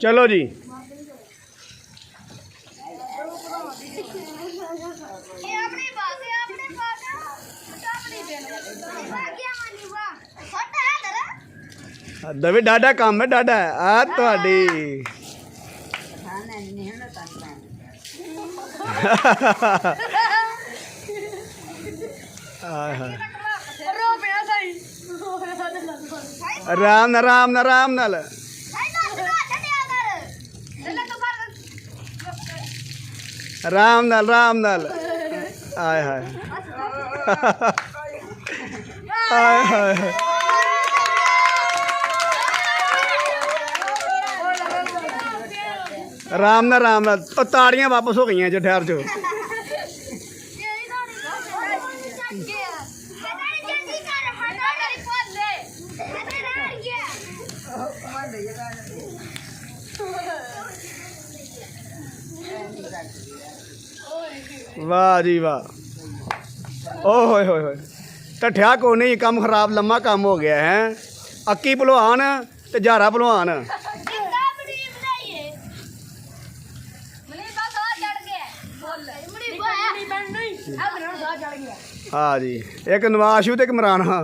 चलो जी। दवे डाडा काम है डाडा आ तुहाडी आराम आराम आराम नाल आराम नाल आय हाय हाय हाय आराम नाल ताड़ियां वापस हो गई जो ठहर जो वाह जी वाह ओ होए होए होए ढठिया को नहीं काम खराब लम्मा काम हो गया है अक्की भलवान ते जारा भलवान हाँ जी एक नवाशू ते एक इमरान हाँ